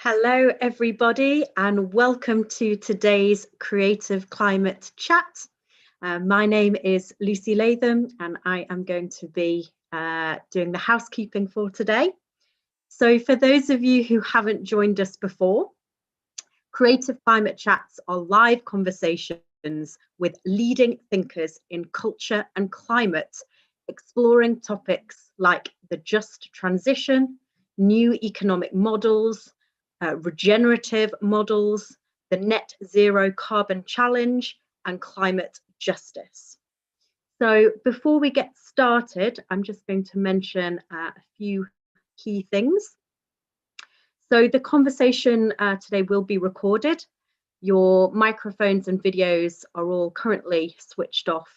Hello, everybody, and welcome to today's Creative Climate Chat. My name is Lucy Latham, and I am going to be doing the housekeeping for today. So for those of you who haven't joined us before, Creative Climate Chats are live conversations with leading thinkers in culture and climate, exploring topics like the just transition, new economic models, regenerative models, the net zero carbon challenge, and climate justice. So before we get started, I'm just going to mention a few key things. So the conversation today will be recorded. Your microphones and videos are all currently switched off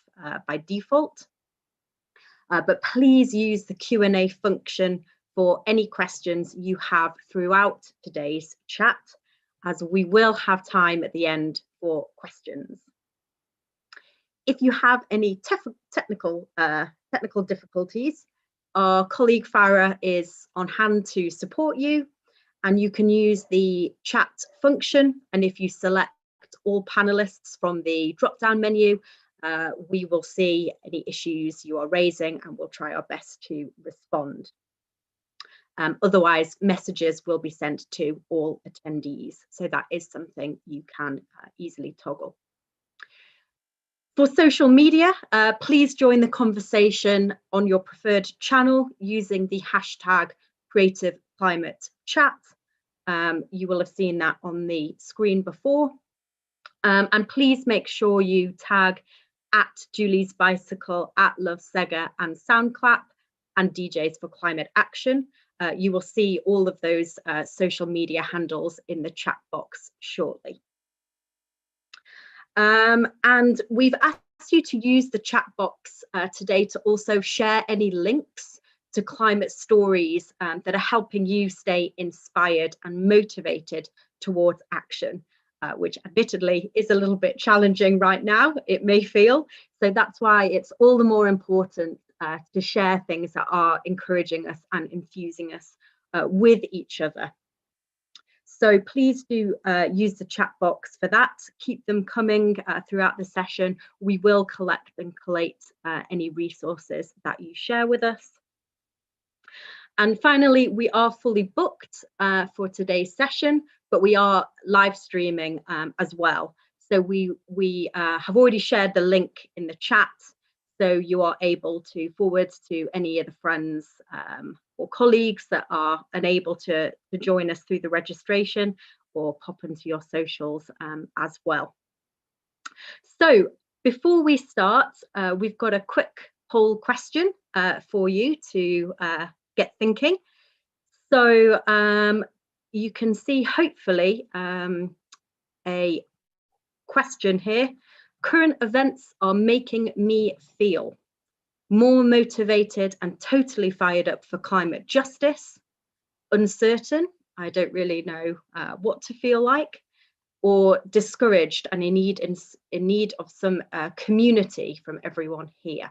by default. But please use the Q&A function for any questions you have throughout today's chat, as we will have time at the end for questions. If you have any technical difficulties, our colleague Farah is on hand to support you, and you can use the chat function. And if you select all panelists from the drop-down menu, we will see any issues you are raising and we'll try our best to respond. Otherwise, messages will be sent to all attendees. So that is something you can easily toggle. For social media, please join the conversation on your preferred channel using the hashtag Creative Climate Chat. You will have seen that on the screen before. And please make sure you tag at Julie's Bicycle, at Love Ssega and Soundclap, and DJs for Climate Action. You will see all of those social media handles in the chat box shortly. And we've asked you to use the chat box today to also share any links to climate stories that are helping you stay inspired and motivated towards action. Which admittedly is a little bit challenging right now, it may feel. So that's why it's all the more important to share things that are encouraging us and infusing us with each other. So please do use the chat box for that. Keep them coming throughout the session. We will collect and collate any resources that you share with us. And finally, we are fully booked for today's session, but we are live streaming as well. So we have already shared the link in the chat, so you are able to forward to any of the friends or colleagues that are unable to join us through the registration, or pop into your socials as well. So before we start, we've got a quick poll question for you to get thinking. So you can see hopefully a question here. Current events are making me feel more motivated and totally fired up for climate justice, uncertain, I don't really know what to feel like, or discouraged and in need of some community from everyone here.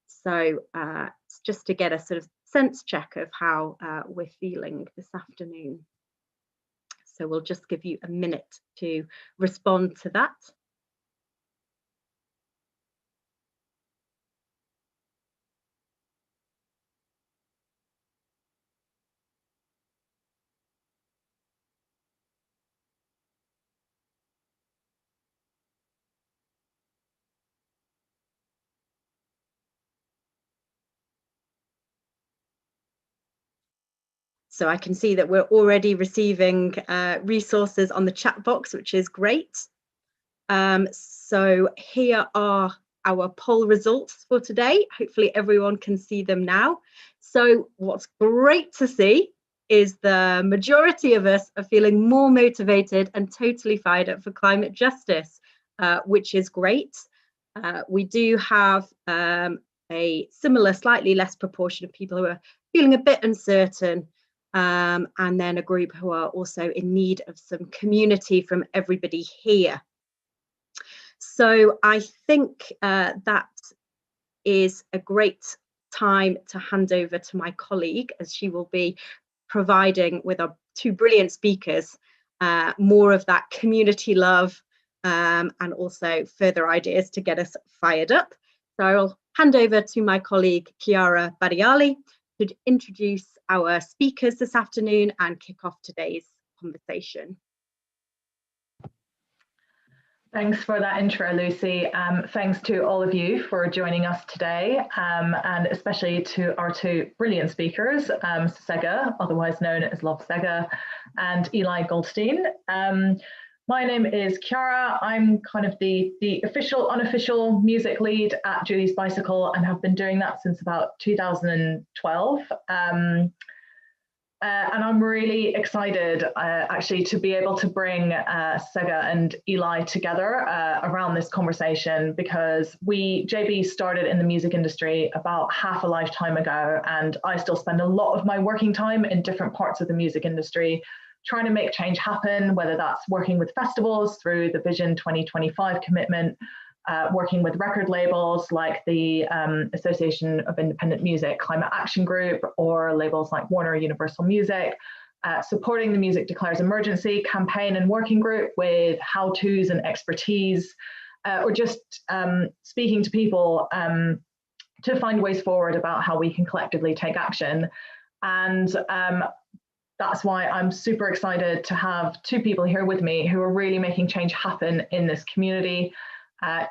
So it's just to get a sort of sense check of how we're feeling this afternoon. So we'll just give you a minute to respond to that. So I can see that we're already receiving resources on the chat box, which is great. So here are our poll results for today. Hopefully everyone can see them now. So what's great to see is the majority of us are feeling more motivated and totally fired up for climate justice, which is great. We do have a similar, slightly less proportion of people who are feeling a bit uncertain, and then a group who are also in need of some community from everybody here. So I think that is a great time to hand over to my colleague, as she will be providing with two brilliant speakers, more of that community love, and also further ideas to get us fired up. So I'll hand over to my colleague Chiara Bariali to introduce our speakers this afternoon and kick off today's conversation. Thanks for that intro, Lucy. Thanks to all of you for joining us today, and especially to our two brilliant speakers, Ssega, otherwise known as Love Ssega, and Eli Goldstein. My name is Chiara. I'm kind of the official, unofficial music lead at Julie's Bicycle and have been doing that since about 2012. And I'm really excited actually to be able to bring Ssega and Eli together around this conversation, because JB started in the music industry about half a lifetime ago, and I still spend a lot of my working time in different parts of the music industry trying to make change happen, whether that's working with festivals through the Vision 2025 commitment, working with record labels like the Association of Independent Music Climate Action Group, or labels like Warner Universal Music, supporting the Music Declares Emergency campaign and working group with how-tos and expertise, or just speaking to people to find ways forward about how we can collectively take action. And that's why I'm super excited to have two people here with me who are really making change happen in this community.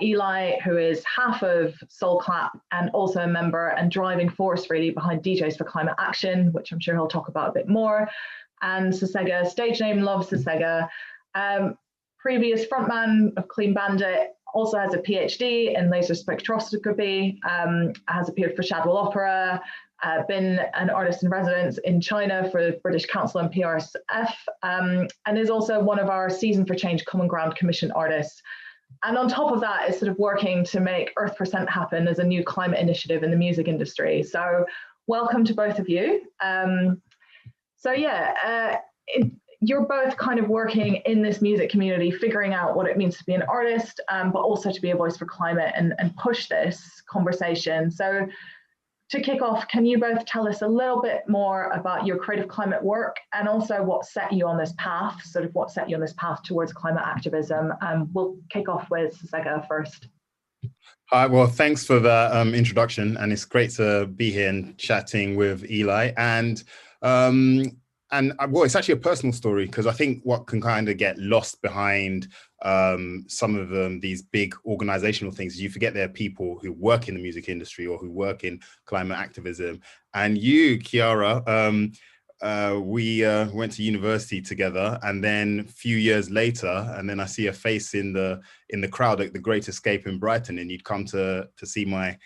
Eli, who is half of Soul Clap and also a member and driving force really behind DJs for Climate Action, which I'm sure he'll talk about a bit more. And Ssega, stage name Love Ssega, previous frontman of Clean Bandit, also has a PhD in laser spectroscopy, has appeared for Shadwell Opera, been an artist in residence in China for the British Council and PRSF, and is also one of our Season for Change Common Ground Commission artists. And on top of that is sort of working to make Earth% happen as a new climate initiative in the music industry. So welcome to both of you. You're both kind of working in this music community, figuring out what it means to be an artist, but also to be a voice for climate and push this conversation. So to kick off, can you both tell us a little bit more about your creative climate work and also what set you on this path, towards climate activism? We'll kick off with Ssega first. Hi, well, thanks for that introduction, and it's great to be here and chatting with Eli. And well, it's actually a personal story, because I think what can kind of get lost behind some of these big organizational things, you forget there are people who work in the music industry or who work in climate activism. And you, Chiara, we went to university together, and then a few years later, and then I see a face in the crowd at the Great Escape in Brighton, and you'd come to see my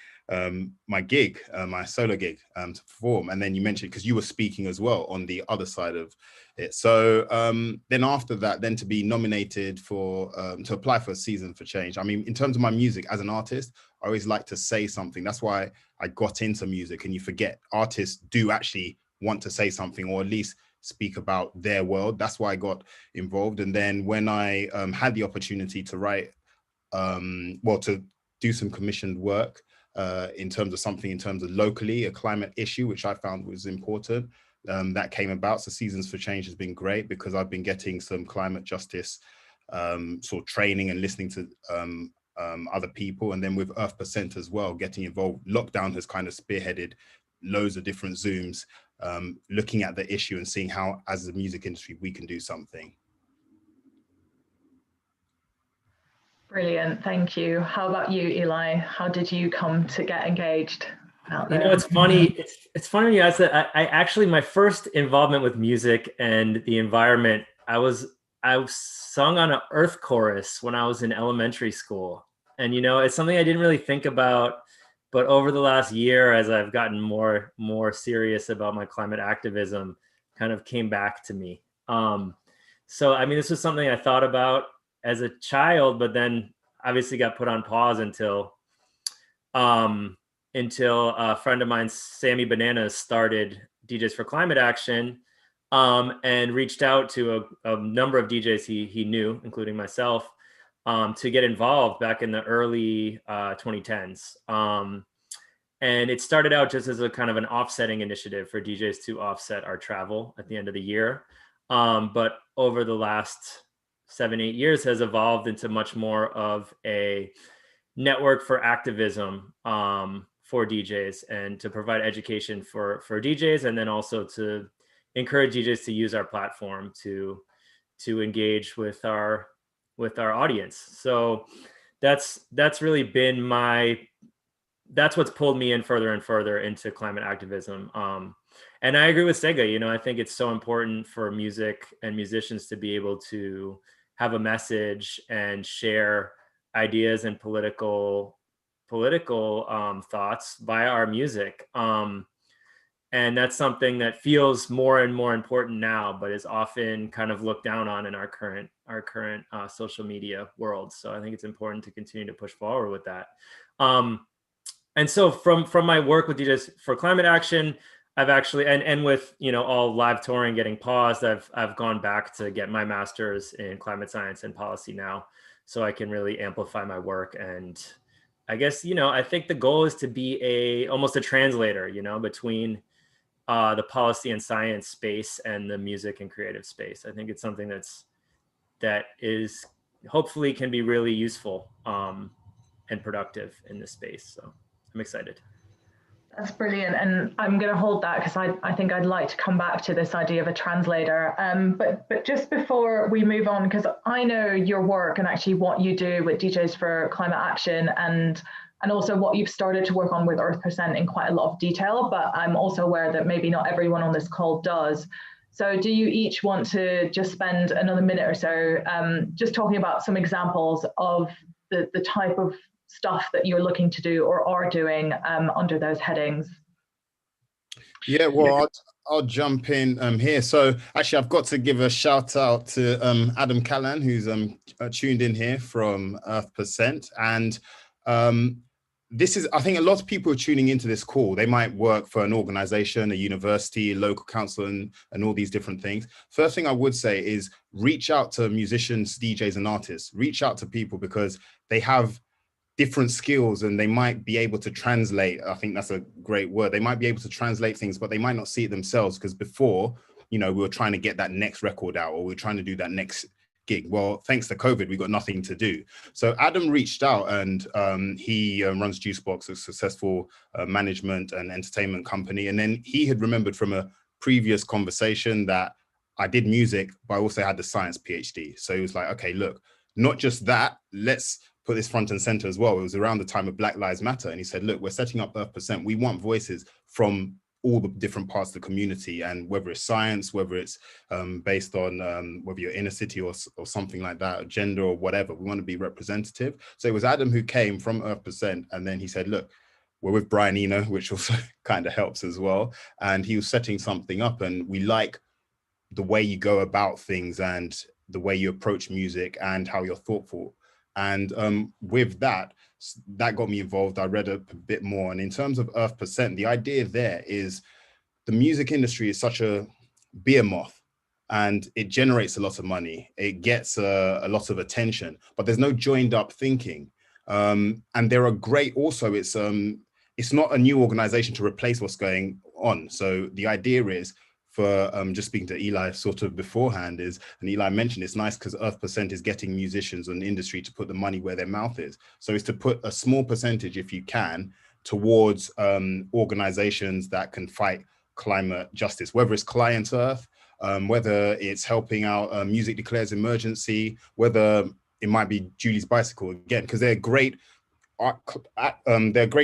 gig, my solo gig, to perform. And then you mentioned, because you were speaking as well on the other side of it. So then after that, then to be nominated for, to apply for a Season for Change. I mean, in terms of my music as an artist, I always like to say something. That's why I got into music, and you forget artists do actually want to say something, or at least speak about their world. That's why I got involved. And then when I had the opportunity to write, to do some commissioned work, in terms of locally, a climate issue, which I found was important, that came about. So Seasons for Change has been great, because I've been getting some climate justice sort of training and listening to other people. And then with Earth% as well, getting involved. Lockdown has kind of spearheaded loads of different Zooms, looking at the issue and seeing how, as a music industry, we can do something. Brilliant, thank you. How about you, Eli? How did you come to get engaged out there? You know, it's funny. It's funny you asked that. I actually, my first involvement with music and the environment, I sung on an Earth chorus when I was in elementary school, and you know, it's something I didn't really think about. But over the last year, as I've gotten more serious about my climate activism, kind of came back to me. So I mean, this was something I thought about as a child, but then obviously got put on pause until a friend of mine, Sammy Bananas, started DJs for Climate Action, and reached out to a number of DJs he knew, including myself, to get involved back in the early 2010s. And it started out just as a kind of an offsetting initiative for DJs to offset our travel at the end of the year. but over the last 7-8 years has evolved into much more of a network for activism for DJs, and to provide education for DJs, and then also to encourage DJs to use our platform to engage with our audience. So that's really been that's what's pulled me in further and further into climate activism. And I agree with Ssega. You know, I think it's so important for music and musicians to be able to have a message and share ideas and political thoughts via our music. And that's something that feels more and more important now, but is often kind of looked down on in our current social media world. So I think it's important to continue to push forward with that. And so from my work with DJs for climate action, I've actually, and with, you know, all live touring getting paused, I've gone back to get my master's in climate science and policy now, so I can really amplify my work. And I guess, you know, I think the goal is to be almost a translator, you know, between the policy and science space and the music and creative space. I think it's something that is hopefully can be really useful and productive in this space. So I'm excited. That's brilliant. And I'm going to hold that because I think I'd like to come back to this idea of a translator. But just before we move on, because I know your work and actually what you do with DJs for Climate Action, and also what you've started to work on with Earth% in quite a lot of detail, but I'm also aware that maybe not everyone on this call does. So do you each want to just spend another minute or so just talking about some examples of the type of stuff that you're looking to do or are doing under those headings? Yeah, well, I'll jump in here. So actually, I've got to give a shout out to Adam Callan, who's tuned in here from Earth%. And this is, I think a lot of people are tuning into this call. They might work for an organization, a university, a local council, and all these different things. First thing I would say is reach out to musicians, DJs, and artists. Reach out to people because they have different skills and they might be able to translate. I think that's a great word. They might be able to translate things, but they might not see it themselves, because before, you know, we were trying to get that next record out, or we were trying to do that next gig. Well, thanks to COVID, we got nothing to do. So Adam reached out, and he runs Juicebox, a successful management and entertainment company. And then he had remembered from a previous conversation that I did music, but I also had the science PhD. So he was like, okay, look, not just that, let's put this front and center as well. It was around the time of Black Lives Matter. And he said, look, we're setting up Earth%. We want voices from all the different parts of the community, and whether it's science, whether it's based on whether you're inner city or something like that, or gender or whatever, we want to be representative. So it was Adam who came from Earth%, and then he said, look, we're with Brian Eno, which also kind of helps as well. And he was setting something up, and we like the way you go about things and the way you approach music and how you're thoughtful. And with that got me involved. I read a bit more. And in terms of Earth%, the idea there is the music industry is such a behemoth, and it generates a lot of money. It gets a lot of attention, but there's no joined up thinking. And there are great, also, it's not a new organization to replace what's going on. So the idea is, for just speaking to Eli sort of beforehand, is, and Eli mentioned, it's nice because Earth% is getting musicians and industry to put the money where their mouth is. So it's to put a small percentage, if you can, towards organizations that can fight climate justice, whether it's Client Earth, whether it's helping out Music Declares Emergency, whether it might be Julie's Bicycle, again, because they're great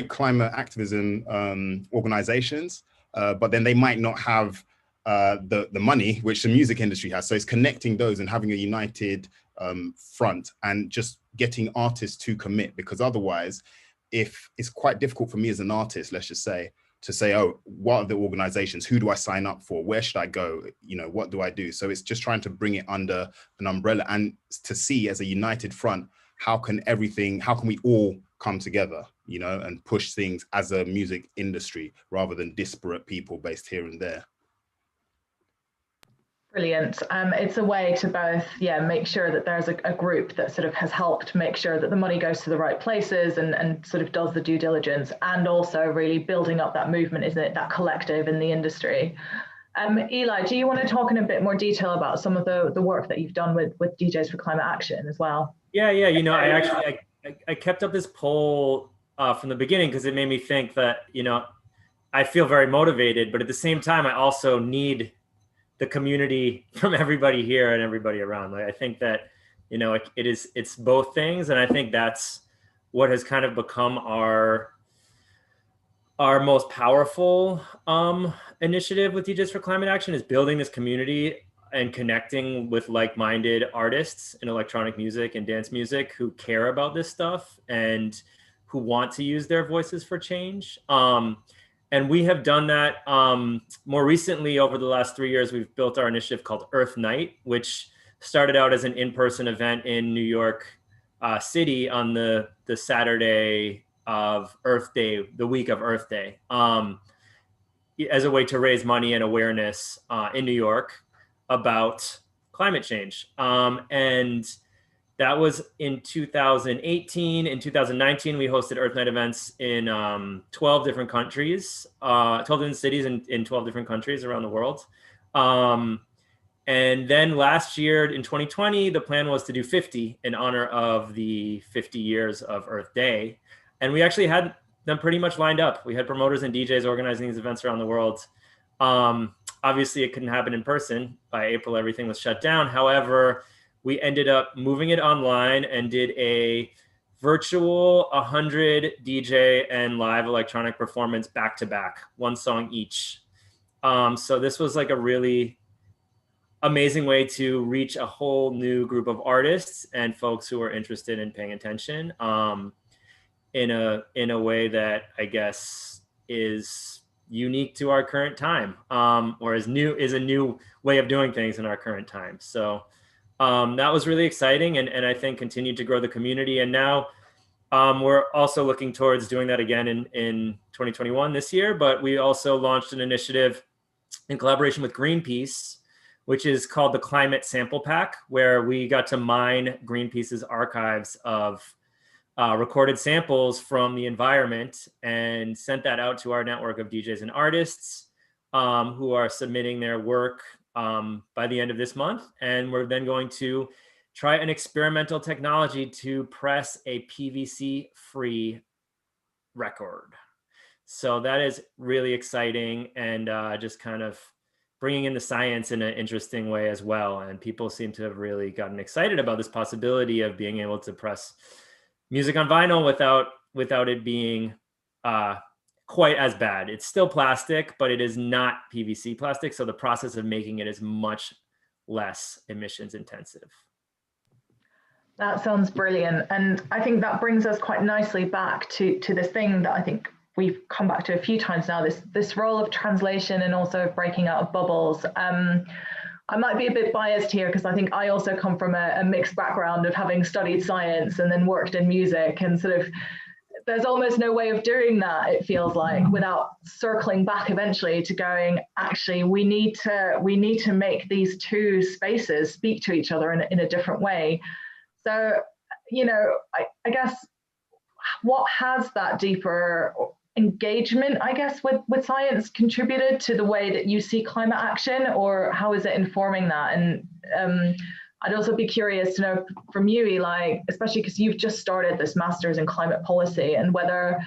climate activism organizations, but then they might not have the money which the music industry has. So it's connecting those and having a united front, and just getting artists to commit, because otherwise, if it's quite difficult for me as an artist, let's just say, to say, oh, what are the organizations? Who do I sign up for? Where should I go? You know, what do I do? So it's just trying to bring it under an umbrella and to see as a united front, how can we all come together, you know, and push things as a music industry rather than disparate people based here and there. Brilliant. It's a way to both, make sure that there's a group that sort of has helped make sure that the money goes to the right places and sort of does the due diligence, and also really building up that movement, isn't it? That collective in the industry. Eli, do you want to talk in a bit more detail about some of the work that you've done with DJs for Climate Action as well? Yeah. You know, I kept up this poll from the beginning because it made me think that, you know, I feel very motivated, but at the same time, I also need the community from everybody here and everybody around. Like, I think that, you know, it's both things. And I think that's what has kind of become our most powerful initiative with DJs for Climate Action, is building this community and connecting with like-minded artists in electronic music and dance music who care about this stuff and who want to use their voices for change. And we have done that more recently. Over the last 3 years, we've built our initiative called Earth Night, which started out as an in-person event in New York City on the Saturday of Earth Day, the week of Earth Day, as a way to raise money and awareness in New York about climate change. And that was in 2018. In 2019, we hosted Earth Night events in 12 different countries, 12 different cities in 12 different countries around the world. And then last year in 2020, the plan was to do 50 in honor of the 50 years of Earth Day. And we actually had them pretty much lined up. We had promoters and DJs organizing these events around the world. Obviously, it couldn't happen in person. By April, everything was shut down. However, we ended up moving it online and did a virtual 100 DJ and live electronic performance back to back, one song each. So this was like a really amazing way to reach a whole new group of artists and folks who are interested in paying attention in a way that I guess is unique to our current time, or is a new way of doing things in our current time. So that was really exciting, and I think continued to grow the community. And now we're also looking towards doing that again in 2021 this year. But we also launched an initiative in collaboration with Greenpeace, which is called the Climate Sample Pack, where we got to mine Greenpeace's archives of recorded samples from the environment and sent that out to our network of DJs and artists who are submitting their work by the end of this month. And we're then going to try an experimental technology to press a PVC-free record. So that is really exciting, and just kind of bringing in the science in an interesting way as well. And people seem to have really gotten excited about this possibility of being able to press music on vinyl without it being quite as bad. It's still plastic, but it is not PVC plastic. So the process of making it is much less emissions intensive. That sounds brilliant. And I think that brings us quite nicely back to this thing that I think we've come back to a few times now, this role of translation and also breaking out of bubbles. I might be a bit biased here because I think I also come from a mixed background of having studied science and then worked in music, and sort of there's almost no way of doing that, it feels like, without circling back eventually to going, actually, we need to make these two spaces speak to each other in a different way. So, you know, I guess what has that deeper engagement, I guess, with science contributed to the way that you see climate action, or how is it informing that? And I'd also be curious to know from you, Eli, especially because you've just started this master's in climate policy, and whether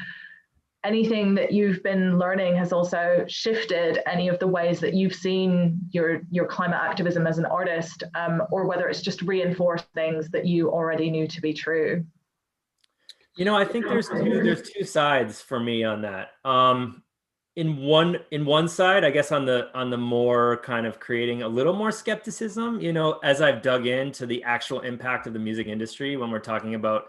anything that you've been learning has also shifted any of the ways that you've seen your climate activism as an artist, or whether it's just reinforced things that you already knew to be true. You know, I think there's two sides for me on that. In one side, I guess on the more kind of creating a little more skepticism, you know, as I've dug into the actual impact of the music industry, when we're talking about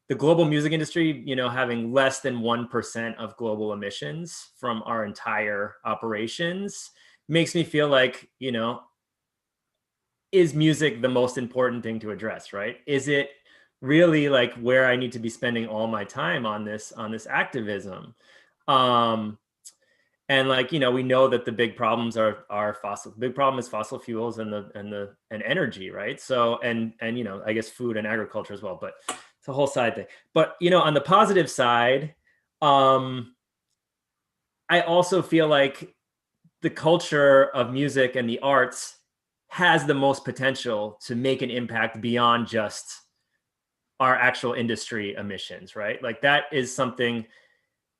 the global music industry, you know, having less than 1% of global emissions from our entire operations, makes me feel like, you know, is music the most important thing to address, right? Is it really like where I need to be spending all my time on this activism? And like, you know, we know that the big problems are fossil. Big problem is fossil fuels and energy, right? So and you know, I guess food and agriculture as well, but it's a whole side thing. But you know, on the positive side, I also feel like the culture of music and the arts has the most potential to make an impact beyond just our actual industry emissions, right? Like that is something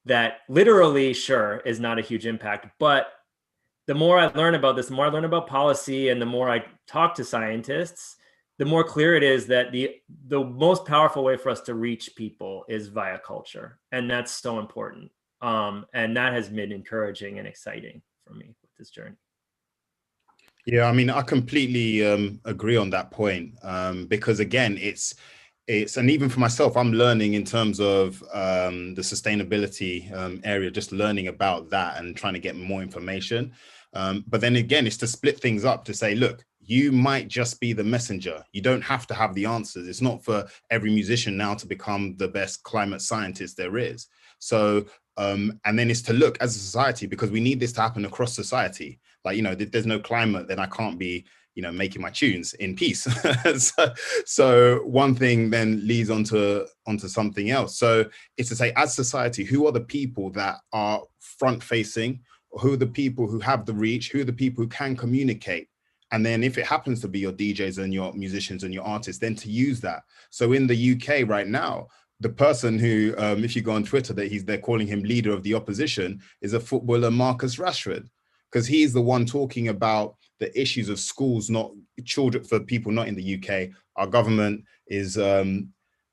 that literally, sure, is not a huge impact. But the more I learn about this, the more I learn about policy and the more I talk to scientists, the more clear it is that the most powerful way for us to reach people is via culture. And that's so important. And that has been encouraging and exciting for me with this journey. Yeah, I mean, I completely agree on that point, because again, it's and even for myself, I'm learning in terms of the sustainability area, just learning about that and trying to get more information. But then again, it's to split things up to say, look, you might just be the messenger. You don't have to have the answers. It's not for every musician now to become the best climate scientist there is. So, and then it's to look as a society, because we need this to happen across society. Like, you know, there's no climate, then I can't be, you know, making my tunes in peace. so one thing then leads onto something else. So it's to say, as society, who are the people that are front facing? Who are the people who have the reach? Who are the people who can communicate? And then if it happens to be your DJs and your musicians and your artists, then to use that. So in the UK right now, the person who, if you go on Twitter, they're calling him leader of the opposition, is a footballer, Marcus Rashford, because he's the one talking about the issues of schools, not children, for people not in the UK. Our government is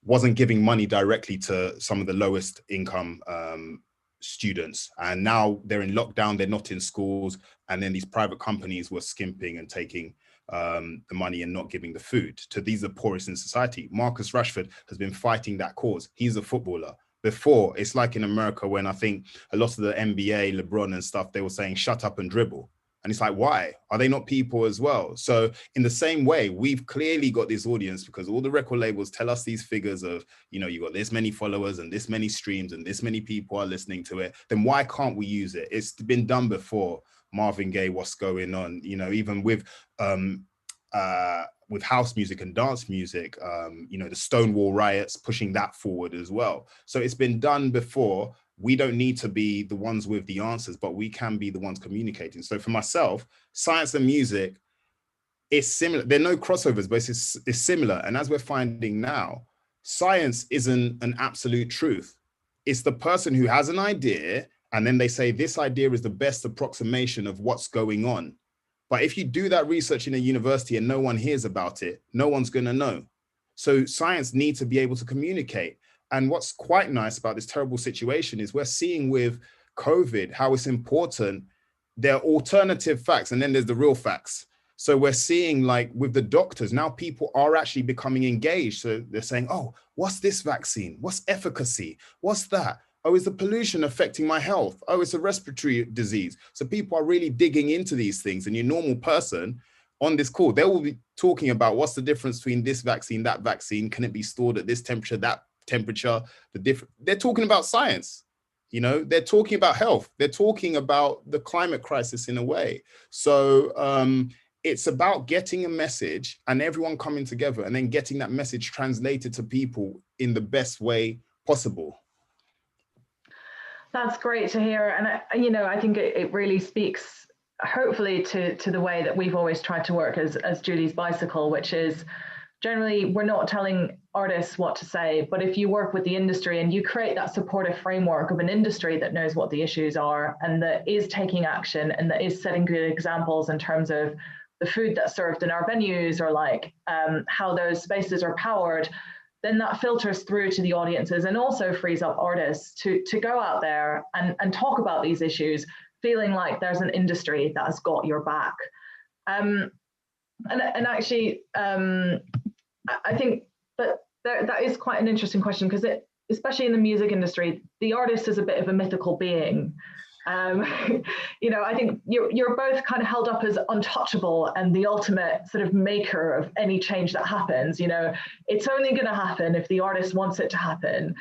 wasn't giving money directly to some of the lowest income students, and now they're in lockdown, they're not in schools, and then these private companies were skimping and taking the money and not giving the food to these are poorest in society. Marcus Rashford has been fighting that cause. He's a footballer. Before, it's like in America when I think a lot of the NBA, LeBron and stuff, they were saying shut up and dribble. And it's like, why? Are they not people as well? So in the same way, we've clearly got this audience because all the record labels tell us these figures of, you know, you got this many followers and this many streams and this many people are listening to it. Then why can't we use it? It's been done before. Marvin Gaye, What's Going On? You know, even with house music and dance music, you know, the Stonewall riots, pushing that forward as well. So it's been done before. We don't need to be the ones with the answers, but we can be the ones communicating. So for myself, science and music is similar. There are no crossovers, but it's similar. And as we're finding now, science isn't an absolute truth. It's the person who has an idea, and then they say, this idea is the best approximation of what's going on. But if you do that research in a university and no one hears about it, no one's going to know. So science needs to be able to communicate. And what's quite nice about this terrible situation is we're seeing with COVID how it's important. There are alternative facts, and then there's the real facts. So we're seeing, like with the doctors, now people are actually becoming engaged. So they're saying, oh, what's this vaccine? What's efficacy? What's that? Oh, is the pollution affecting my health? Oh, it's a respiratory disease. So people are really digging into these things. And your normal person on this call, they will be talking about what's the difference between this vaccine, that vaccine. Can it be stored at this temperature, that temperature? They're talking about science. You know, they're talking about health. They're talking about the climate crisis in a way. So it's about getting a message and everyone coming together and then getting that message translated to people in the best way possible. That's great to hear. And, you know, I think it really speaks, hopefully, to the way that we've always tried to work as Julie's Bicycle, which is generally we're not telling artists what to say, but if you work with the industry and you create that supportive framework of an industry that knows what the issues are and that is taking action and that is setting good examples in terms of the food that's served in our venues or like how those spaces are powered, then that filters through to the audiences and also frees up artists to go out there and talk about these issues, feeling like there's an industry that has got your back. And actually, I think that is quite an interesting question because especially in the music industry, the artist is a bit of a mythical being. You know, I think you're both kind of held up as untouchable and the ultimate sort of maker of any change that happens. You know, it's only going to happen if the artist wants it to happen.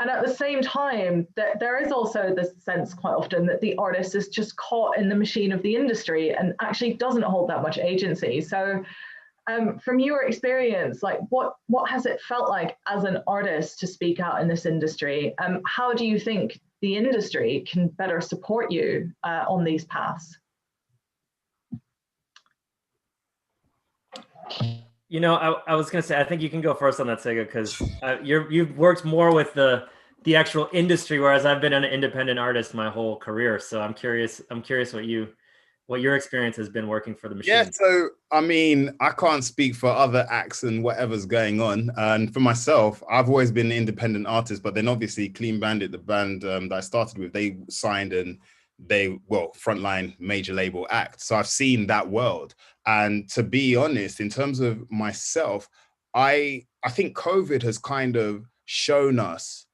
And at the same time, there is also this sense quite often that the artist is just caught in the machine of the industry and actually doesn't hold that much agency. So from your experience, like what has it felt like as an artist to speak out in this industry? How do you think the industry can better support you on these paths? You know, I was going to say, I think you can go first on that, Ssega, because you've worked more with the actual industry, whereas I've been an independent artist my whole career. So I'm curious what your experience has been working for the machine. Yeah, so I mean, I can't speak for other acts and whatever's going on. And for myself, I've always been an independent artist, but then obviously Clean Bandit, the band that I started with, they signed and frontline major label act. So I've seen that world. And to be honest, in terms of myself, I think COVID has kind of shown us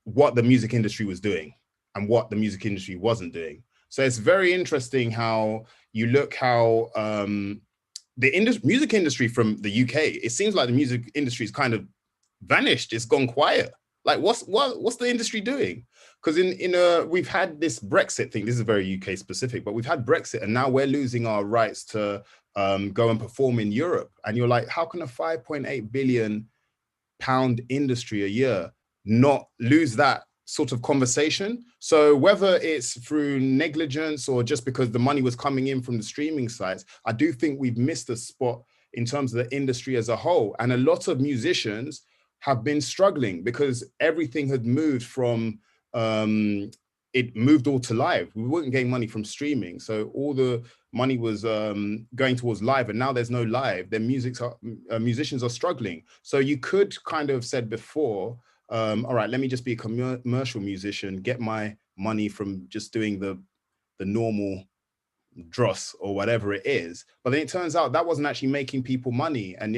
what the music industry was doing and what the music industry wasn't doing. So it's very interesting how you look how the music industry from the UK, it seems like the music industry is kind of vanished. It's gone quiet. Like what's the industry doing? Because we've had this Brexit thing. This is very UK specific, but we've had Brexit and now we're losing our rights to go and perform in Europe. And you're like, how can a 5.8 billion pound industry a year not lose that sort of conversation? So whether it's through negligence or just because the money was coming in from the streaming sites, I do think we've missed a spot in terms of the industry as a whole. And a lot of musicians have been struggling because everything had moved from, it moved all to live. We weren't getting money from streaming. So all the money was going towards live, and now there's no live. Their musicians are struggling. So you could kind of said before, all right, let me just be a commercial musician, get my money from just doing the normal dross or whatever it is. But then it turns out that wasn't actually making people money. And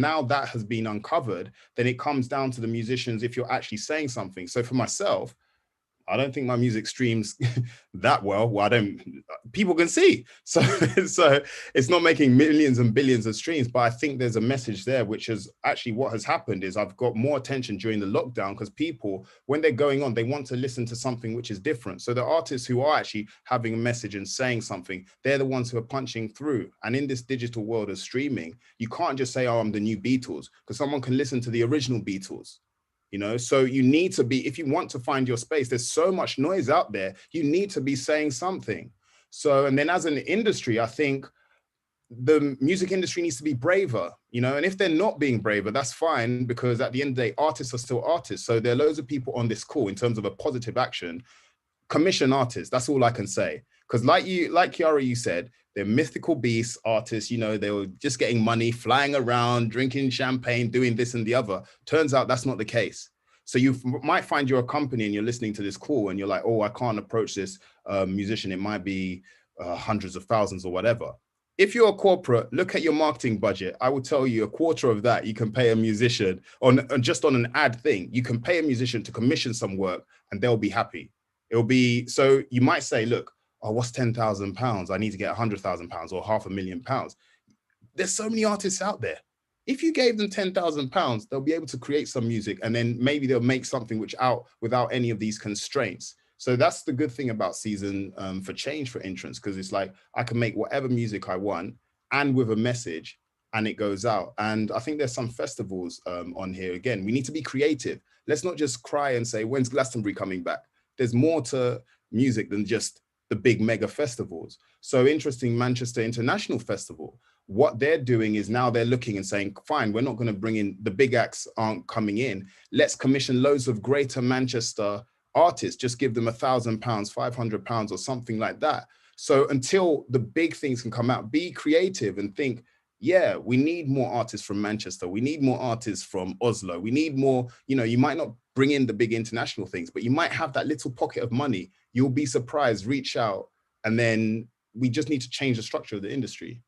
now that has been uncovered, then it comes down to the musicians if you're actually saying something. So for myself, I don't think my music streams that well. People can see. So it's not making millions and billions of streams, but I think there's a message there, which is actually what has happened is I've got more attention during the lockdown because people, when they're going on, they want to listen to something which is different. So the artists who are actually having a message and saying something, they're the ones who are punching through. And in this digital world of streaming, you can't just say, oh, I'm the new Beatles, because someone can listen to the original Beatles. So you need to be, if you want to find your space, there's so much noise out there, you need to be saying something. So, and then as an industry, I think the music industry needs to be braver, and if they're not being braver, that's fine, because at the end of the day, artists are still artists. So there are loads of people on this call in terms of a positive action, commission artists, that's all I can say. Because like Kiara, you said, they're mythical beasts artists, they were just getting money, flying around, drinking champagne, doing this and the other. Turns out that's not the case. So you might find you're a company and you're listening to this call and you're like, oh, I can't approach this musician. It might be hundreds of thousands or whatever. If you're a corporate, look at your marketing budget. I will tell you a quarter of that you can pay a musician just on an ad thing. You can pay a musician to commission some work and they'll be happy. It'll be, so you might say, look, oh, what's £10,000? I need to get £100,000 or £500,000. There's so many artists out there. If you gave them £10,000, they'll be able to create some music and then maybe they'll make something without any of these constraints. So that's the good thing about Season for Change for Entrance, because it's like, I can make whatever music I want and with a message and it goes out. And I think there's some festivals on here. Again, we need to be creative. Let's not just cry and say, when's Glastonbury coming back? There's more to music than just the big mega festivals. So interesting, Manchester International Festival, what they're doing is now they're looking and saying, fine, we're not going to bring in, the big acts aren't coming in. Let's commission loads of greater Manchester artists, just give them £1,000, £500 or something like that. So until the big things can come out, be creative and think, yeah, we need more artists from Manchester. We need more artists from Oslo. We need more, you might not bring in the big international things, but you might have that little pocket of money. You'll be surprised, reach out. And then we just need to change the structure of the industry.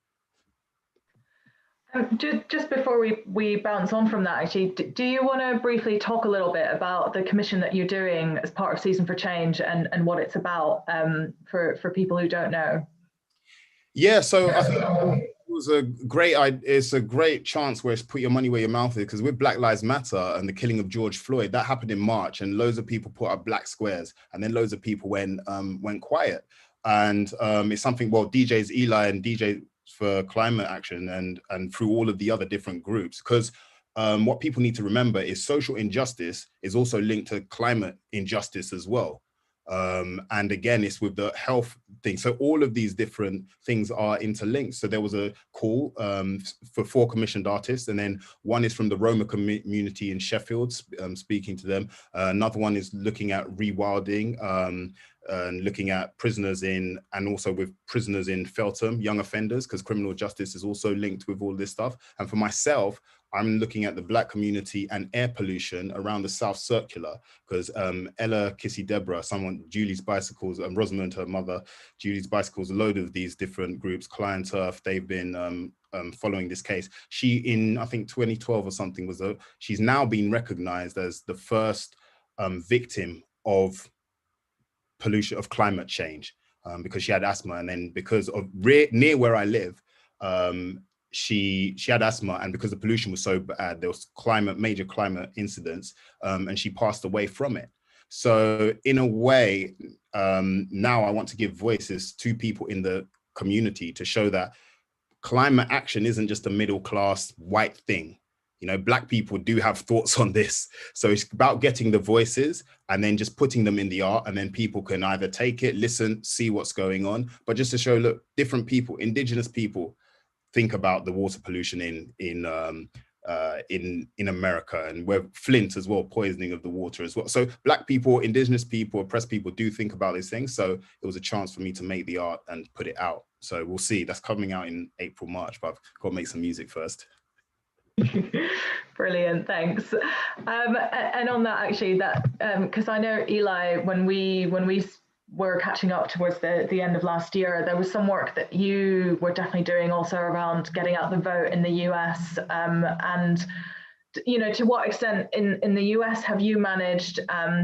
Just before we bounce on from that, actually, do you want to briefly talk a little bit about the commission that you're doing as part of Season for Change and what it's about for people who don't know? Yeah, so I think it's a great chance where it's put your money where your mouth is, because with Black Lives Matter and the killing of George Floyd, that happened in March and loads of people put up black squares and then loads of people went quiet. And it's something, well, DJs Eli and DJ for Climate Action and through all of the other different groups, because what people need to remember is social injustice is also linked to climate injustice as well. And again, it's with the health thing. So all of these different things are interlinked. So there was a call for 4 commissioned artists, and then one is from the Roma community in Sheffield, speaking to them. Another one is looking at rewilding, and looking at prisoners in, and also with prisoners in Feltham, young offenders, because criminal justice is also linked with all this stuff. And for myself, I'm looking at the Black community and air pollution around the South Circular, because Ella, Kissy, Deborah, Julie's Bicycles, and Rosamond, her mother, Julie's Bicycles, a load of these different groups, Client Turf, they've been following this case. She, in I think 2012 or something, she's now been recognized as the first victim of pollution, of climate change, because she had asthma, and then because of near where I live, she had asthma, and because the pollution was so bad, there was major climate incidents, and she passed away from it. So in a way, now I want to give voices to people in the community to show that climate action isn't just a middle class white thing. You know, Black people do have thoughts on this. So it's about getting the voices and then just putting them in the art, and then people can either take it, listen, see what's going on, but just to show, look, different people, indigenous people, think about the water pollution in America, and where Flint as well, poisoning of the water as well. So Black people, indigenous people, oppressed people do think about these things. So it was a chance for me to make the art and put it out. So we'll see. That's coming out in April, March, but I've got to make some music first. Brilliant, thanks. And on that, actually, that because I know, Eli, when we were catching up towards the end of last year, there was some work that you were definitely doing also around getting out the vote in the US, and you know, to what extent in the US have you managed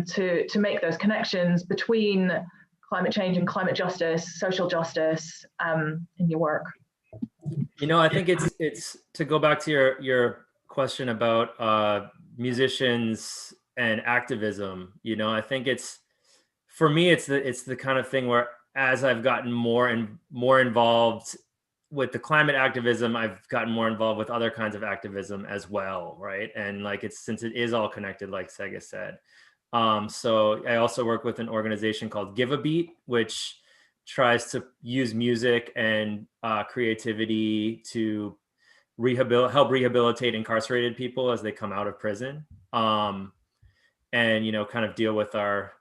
to make those connections between climate change and climate justice, social justice, in your work? You know, I think it's to go back to your question about musicians and activism. You know, I think for me, it's the kind of thing where, as I've gotten more and more involved with the climate activism, I've gotten more involved with other kinds of activism as well, right? And like, since it is all connected, like Ssega said. So I also work with an organization called Give a Beat, which tries to use music and creativity to help rehabilitate incarcerated people as they come out of prison, and, you know, kind of deal with our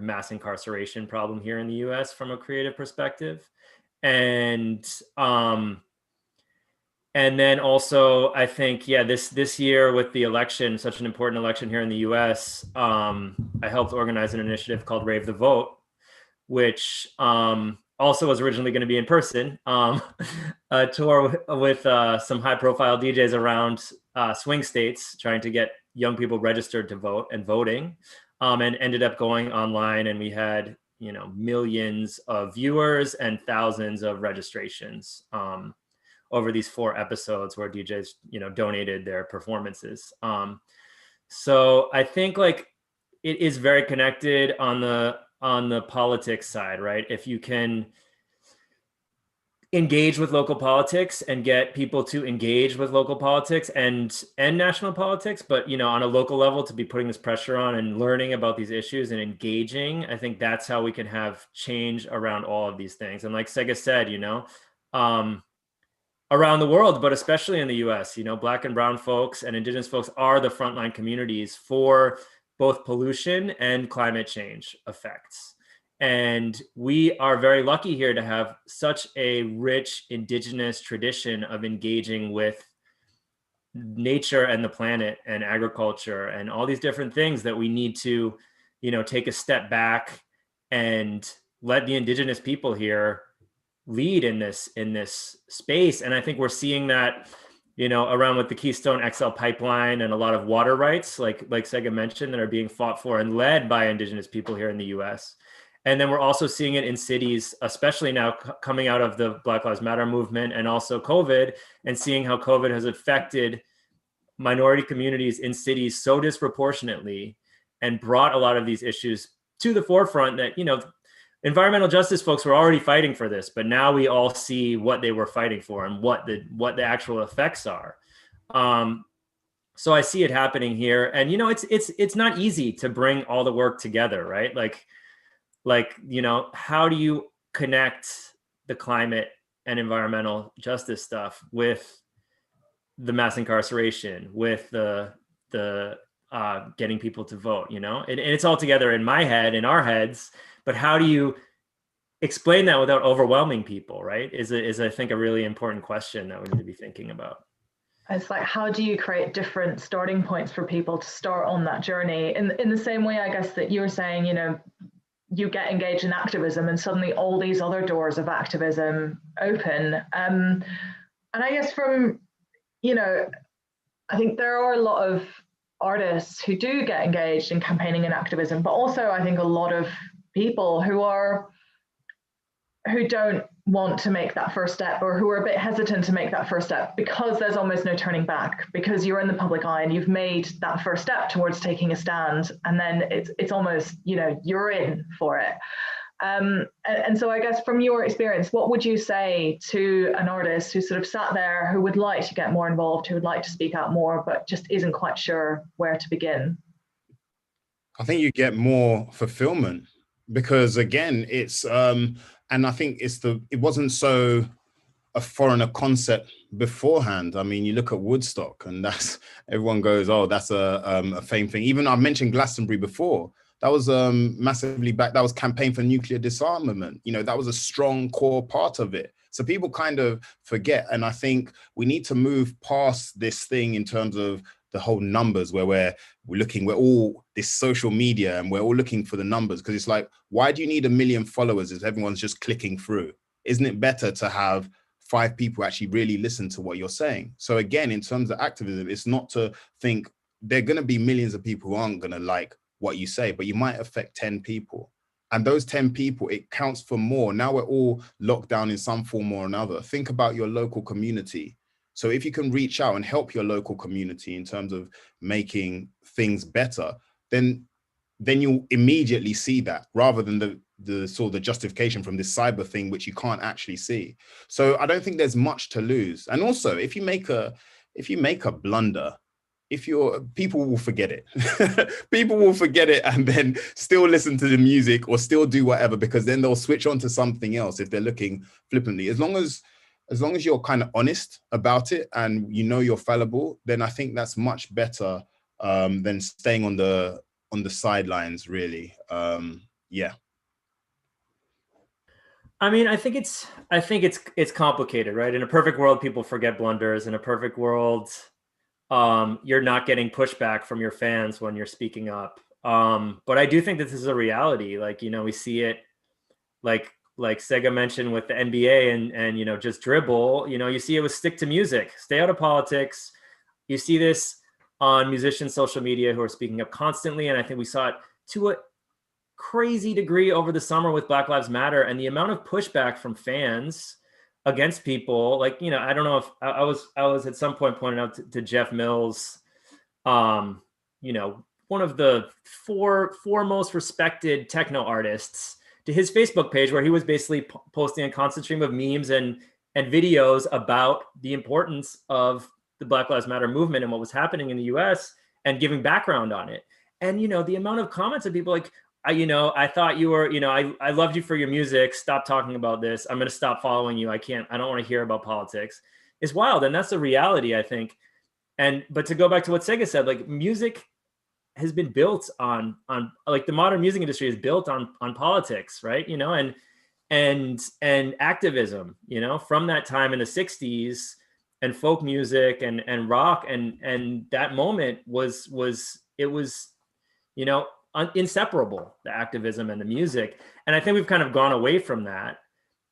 mass incarceration problem here in the US from a creative perspective. And then also, I think, yeah, this year with the election, such an important election here in the US, I helped organize an initiative called Rave the Vote, which also was originally going to be in person, a tour with some high profile DJs around swing states, trying to get young people registered to vote and voting, and ended up going online. And we had, you know, millions of viewers and thousands of registrations over these 4 episodes where DJs, you know, donated their performances. So I think, like, it is very connected on the politics side, right? If you can engage with local politics and get people to engage with local politics and national politics, but, you know, on a local level, to be putting this pressure on and learning about these issues and engaging, I think that's how we can have change around all of these things. And like Ssega said, you know, around the world, but especially in the US, you know, Black and brown folks and indigenous folks are the frontline communities for both pollution and climate change effects. And we are very lucky here to have such a rich indigenous tradition of engaging with nature and the planet and agriculture and all these different things that we need to, you know, take a step back and let the indigenous people here lead in this space. And I think we're seeing that, you know, around with the Keystone XL pipeline and a lot of water rights, like Ssega mentioned, that are being fought for and led by indigenous people here in the US. And then we're also seeing it in cities, especially now coming out of the Black Lives Matter movement and also COVID, and seeing how COVID has affected minority communities in cities so disproportionately and brought a lot of these issues to the forefront that, you know, environmental justice folks were already fighting for this, but now we all see what they were fighting for and what the actual effects are. So I see it happening here, and, you know, it's not easy to bring all the work together, right? Like, like, you know, how do you connect the climate and environmental justice stuff with the mass incarceration, with the getting people to vote, you know, and it's all together in my head, in our heads, but how do you explain that without overwhelming people, right? Is I think a really important question that we need to be thinking about. It's like, how do you create different starting points for people to start on that journey? In the same way, I guess, that you were saying, you know, you get engaged in activism and suddenly all these other doors of activism open. And I guess from, you know, I think there are a lot of artists who do get engaged in campaigning and activism, but also I think a lot of people who don't want to make that first step, or who are a bit hesitant to make that first step because there's almost no turning back, because you're in the public eye and you've made that first step towards taking a stand, and then it's almost, you know, you're in for it. And so I guess from your experience, what would you say to an artist who sort of sat there, who would like to get more involved, who would like to speak out more, but just isn't quite sure where to begin? I think you get more fulfillment, because again, it's and I think it wasn't so a foreigner concept beforehand. I mean, you look at Woodstock, and that's, everyone goes, oh, that's a fame thing. Even I mentioned Glastonbury before. That was massively back. That was campaign for nuclear disarmament. You know, that was a strong core part of it. So people kind of forget. And I think we need to move past this thing in terms of the whole numbers, where we're all this social media and we're all looking for the numbers, because it's like, why do you need 1 million followers if everyone's just clicking through? Isn't it better to have 5 people actually really listen to what you're saying? So again, in terms of activism, it's not to think there are going to be millions of people who aren't going to like what you say, but you might affect 10 people. And those 10 people, it counts for more. Now we're all locked down in some form or another. Think about your local community. So if you can reach out and help your local community in terms of making things better, then you'll immediately see that, rather than the sort of the justification from this cyber thing, which you can't actually see. So I don't think there's much to lose. And also, if you make a blunder, people will forget it. People will forget it and then still listen to the music or still do whatever, because then they'll switch on to something else if they're looking flippantly. As long as you're kind of honest about it and you know you're fallible, then I think that's much better than staying on the sidelines, really. Yeah. I mean, I think it's complicated, right? In a perfect world, people forget blunders. In a perfect world, you're not getting pushback from your fans when you're speaking up. But I do think this is a reality. Like, you know, we see it, like Ssega mentioned with the NBA and you know, just dribble. You know, you see it with stick to music, stay out of politics. You see this on musicians' social media who are speaking up constantly, and I think we saw it to a crazy degree over the summer with Black Lives Matter, and the amount of pushback from fans against people. Like, you know, I don't know if I was at some point pointing out to Jeff Mills, you know, one of the four most respected techno artists, to his Facebook page, where he was basically posting a constant stream of memes and videos about the importance of the Black Lives Matter movement and what was happening in the US, and giving background on it. And, you know, the amount of comments of people like, I thought you were, you know, I loved you for your music. Stop talking about this. I'm going to stop following you. I don't want to hear about politics. It's wild. And that's the reality, I think. But to go back to what Ssega said, like, music has been built on like, the modern music industry is built on politics, right? You know, and activism, you know, from that time in the 60s, and folk music and rock, and that moment was, you know, inseparable, the activism and the music. And I think we've kind of gone away from that.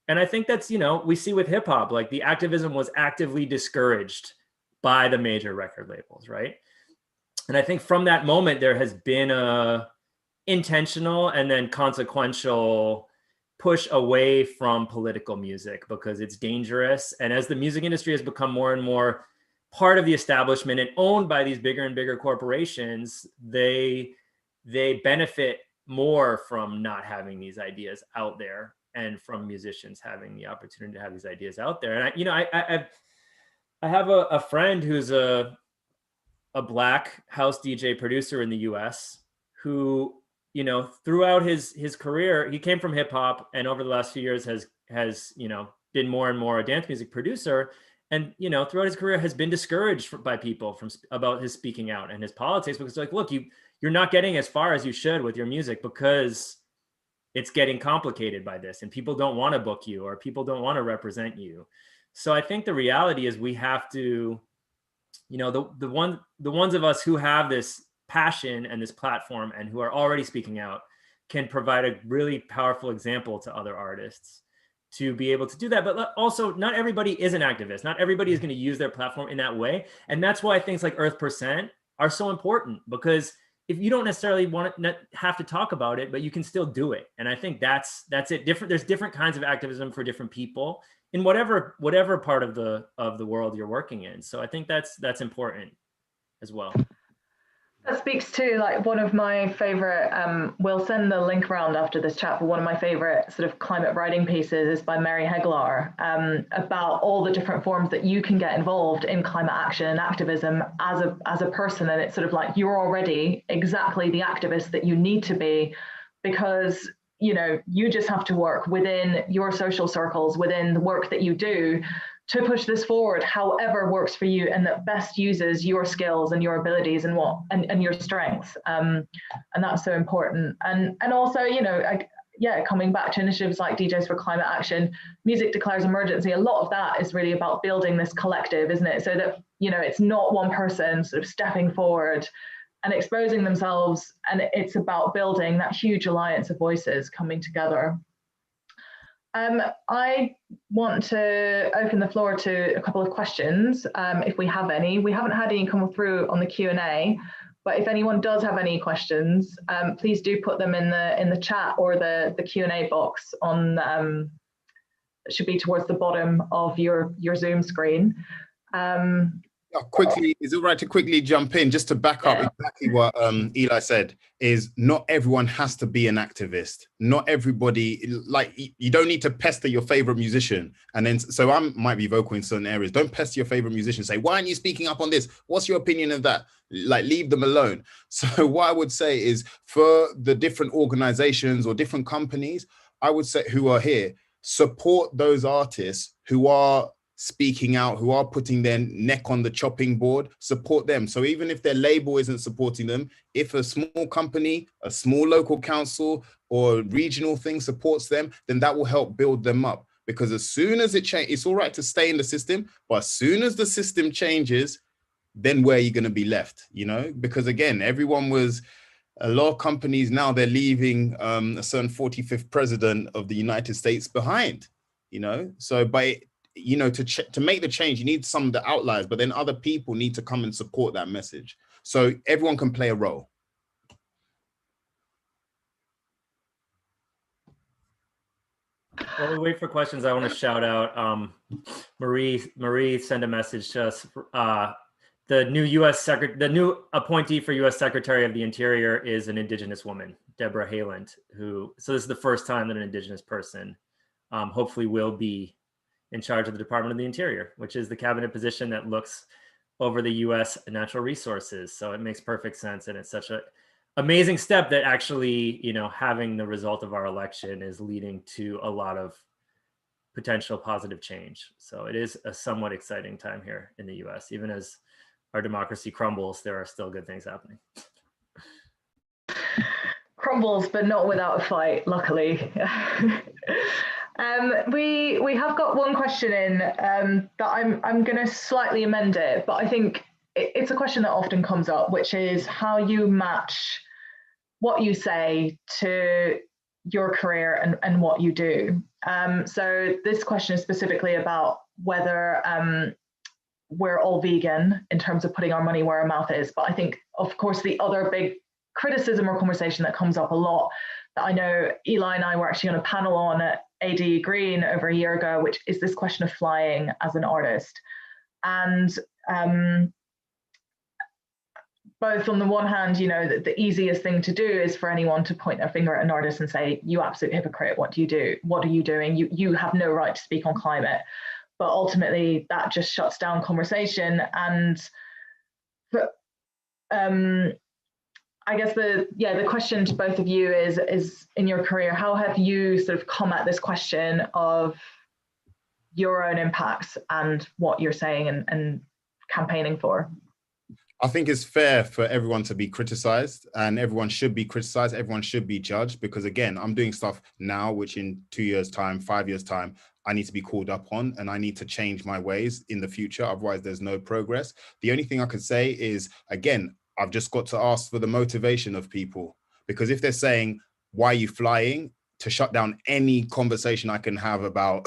And I think that's, you know, we see with hip hop, like, the activism was actively discouraged by the major record labels, right? And I think from that moment, there has been a intentional and then consequential push away from political music, because it's dangerous. And as the music industry has become more and more part of the establishment and owned by these bigger and bigger corporations, they benefit more from not having these ideas out there, and from musicians having the opportunity to have these ideas out there. And I have a friend who's a Black house DJ producer in the US, who you know, throughout his career, he came from hip hop, and over the last few years has you know, been more and more a dance music producer. And, you know, throughout his career has been discouraged by people about his speaking out and his politics, because like, look, you're not getting as far as you should with your music because it's getting complicated by this, and people don't want to book you, or people don't want to represent you. So I think the reality is we have to, you know, the ones of us who have this passion and this platform and who are already speaking out can provide a really powerful example to other artists to be able to do that. But also, not everybody is an activist. Not everybody is going to use their platform in that way. And that's why things like Earth% are so important, because if you don't necessarily want to have to talk about it, but you can still do it. And I think that's it. There's different kinds of activism for different people in whatever part of the world you're working in. So I think that's important as well. That speaks to like one of my favorite, we'll send the link around after this chat, but one of my favorite sort of climate writing pieces is by Mary Heglar, about all the different forms that you can get involved in climate action and activism as a person. And it's sort of like, you're already exactly the activist that you need to be, because, you know, you just have to work within your social circles, within the work that you do, to push this forward however works for you and that best uses your skills and your abilities and your strengths, and that's so important. And also, you know, coming back to initiatives like DJs for Climate Action, Music Declares Emergency, a lot of that is really about building this collective, isn't it? So that, you know, it's not one person sort of stepping forward and exposing themselves, and it's about building that huge alliance of voices coming together. I want to open the floor to a couple of questions, if we have any. We haven't had any come through on the Q&A, but if anyone does have any questions, please do put them in the chat or the Q&A box on, it should be towards the bottom of your Zoom screen. Quickly, is it right to quickly jump in just to back up exactly what Eli said? Is not everyone has to be an activist. Not everybody, like, you don't need to pester your favorite musician. And then, so I might be vocal in certain areas. Don't pester your favorite musician. Say, why aren't you speaking up on this? What's your opinion of that? Like, leave them alone. So what I would say is, for the different organizations or different companies, I would say, who are here, support those artists who are speaking out, who are putting their neck on the chopping board, support them. So even if their label isn't supporting them, if a small company, a small local council or regional thing supports them, then that will help build them up. Because as soon as it changes, it's all right to stay in the system, but as soon as the system changes, then where are you going to be left? You know, because again, a lot of companies now, they're leaving a certain 45th president of the United States behind, you know. So you know, to make the change, you need some of the outliers, but then other people need to come and support that message. So everyone can play a role. While we wait for questions, I want to shout out Marie sent a message to us. The new appointee for U.S. Secretary of the Interior is an Indigenous woman, Deborah Haaland, so this is the first time that an Indigenous person hopefully will be in charge of the Department of the Interior, which is the cabinet position that looks over the U.S. natural resources. So it makes perfect sense. And it's such an amazing step that actually, you know, having the result of our election is leading to a lot of potential positive change. So it is a somewhat exciting time here in the U.S. Even as our democracy crumbles, there are still good things happening. Crumbles, but not without a fight, luckily. We have got one question in that I'm going to slightly amend it, but I think it's a question that often comes up, which is how you match what you say to your career and what you do. So this question is specifically about whether we're all vegan in terms of putting our money where our mouth is. But I think, of course, the other big criticism or conversation that comes up a lot, that I know Eli and I were actually on a panel on at AD Green over a year ago, which is this question of flying as an artist. And both on the one hand, you know, the easiest thing to do is for anyone to point their finger at an artist and say, you absolute hypocrite, what do you do? What are you doing? You have no right to speak on climate. But ultimately that just shuts down conversation. And I guess the question to both of you is in your career, how have you sort of come at this question of your own impacts and what you're saying and campaigning for? I think it's fair for everyone to be criticized, and everyone should be criticized. Everyone should be judged, because again, I'm doing stuff now, which in 2 years' time, 5 years' time, I need to be called up on, and I need to change my ways in the future. Otherwise, there's no progress. The only thing I could say is, again, I've just got to ask for the motivation of people, because if they're saying, why are you flying, to shut down any conversation I can have about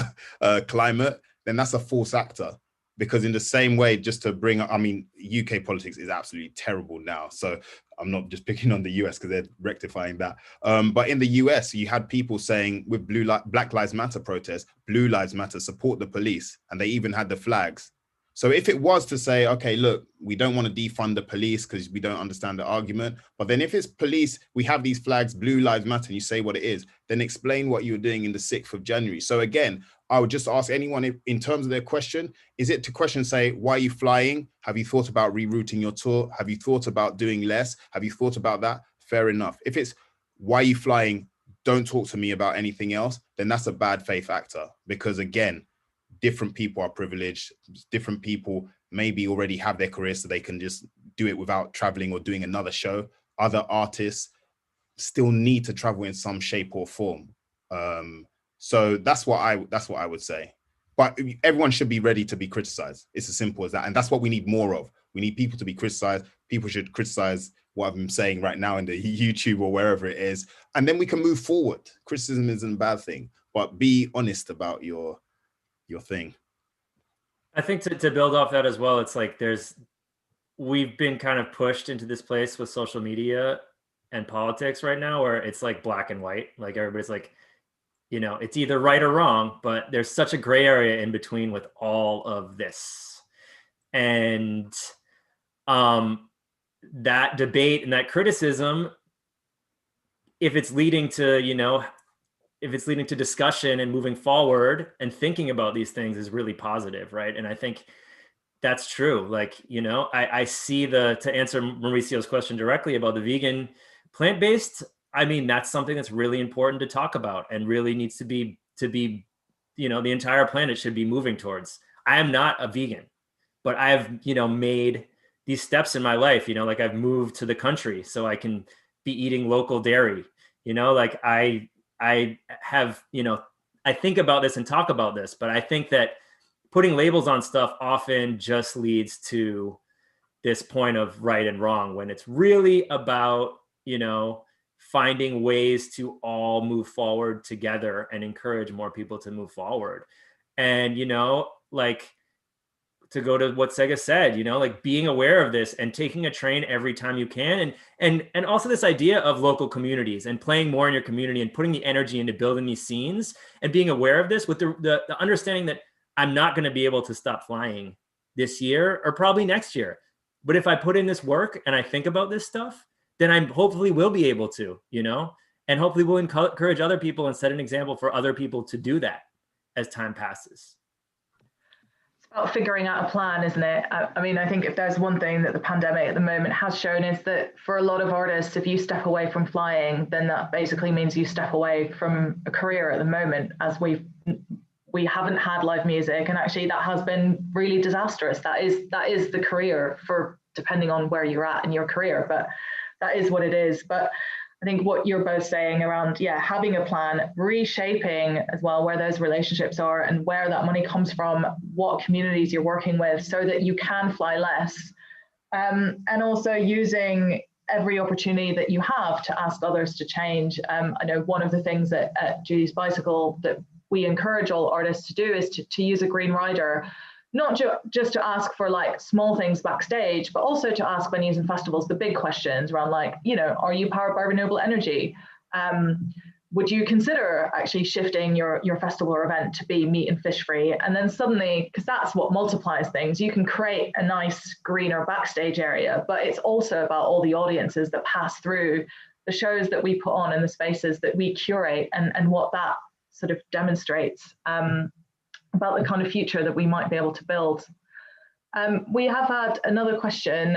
climate, then that's a false actor. Because in the same way, just to bring up, I mean, UK politics is absolutely terrible now. So I'm not just picking on the US because they're rectifying that. But in the US, you had people saying with Black Lives Matter protests, Blue Lives Matter, support the police. And they even had the flags. So if it was to say, okay, look, we don't want to defund the police because we don't understand the argument. But then if it's police, we have these flags, Blue Lives Matter, and you say what it is, then explain what you were doing in the 6th of January. So again, I would just ask anyone, if, in terms of their question, is it to question, say, why are you flying? Have you thought about rerouting your tour? Have you thought about doing less? Have you thought about that? Fair enough. If it's, why are you flying? Don't talk to me about anything else. Then that's a bad faith actor. Because again, different people are privileged. Different people maybe already have their careers so they can just do it without traveling or doing another show. Other artists still need to travel in some shape or form. So that's what I would say. But everyone should be ready to be criticized. It's as simple as that. And that's what we need more of. We need people to be criticized. People should criticize what I'm saying right now in the YouTube or wherever it is. And then we can move forward. Criticism isn't a bad thing, but be honest about your thing. I think to build off that as well, it's like we've been kind of pushed into this place with social media and politics right now where it's like black and white. Like everybody's like, you know, it's either right or wrong, but there's such a gray area in between with all of this. And that debate and that criticism, if it's leading to, you know, if it's leading to discussion and moving forward and thinking about these things is really positive, right? And I think that's true. Like, you know, I see to answer Mauricio's question directly about the vegan plant-based, I mean, that's something that's really important to talk about and really needs to be, you know, the entire planet should be moving towards. I am not a vegan, but I've, you know, made these steps in my life, you know, like I've moved to the country so I can be eating local dairy, you know, like I have, you know, I think about this and talk about this, but I think that putting labels on stuff often just leads to this point of right and wrong when it's really about, you know, finding ways to all move forward together and encourage more people to move forward. And, you know, like to go to what Ssega said, you know, like being aware of this and taking a train every time you can. And also this idea of local communities and playing more in your community and putting the energy into building these scenes and being aware of this with the understanding that I'm not going to be able to stop flying this year or probably next year. But if I put in this work and I think about this stuff, then I hopefully will be able to, you know, and hopefully we'll encourage other people and set an example for other people to do that as time passes. It's about figuring out a plan, isn't it? I mean, I think if there's one thing that the pandemic at the moment has shown is that for a lot of artists, if you step away from flying, then that basically means you step away from a career at the moment, as we haven't had live music, and actually that has been really disastrous. That is the career for, depending on where you're at in your career, but that is what it is. But I think what you're both saying around, yeah, having a plan, reshaping as well where those relationships are and where that money comes from, what communities you're working with so that you can fly less. And also using every opportunity that you have to ask others to change. I know one of the things that at Judy's Bicycle that we encourage all artists to do is to use a green rider, not just to ask for like small things backstage, but also to ask venues and festivals the big questions around, like, you know, are you powered by renewable energy? Would you consider actually shifting your festival or event to be meat and fish free? And then suddenly, because that's what multiplies things, you can create a nice greener backstage area, but it's also about all the audiences that pass through the shows that we put on and the spaces that we curate and what that sort of demonstrates about the kind of future that we might be able to build. We have had another question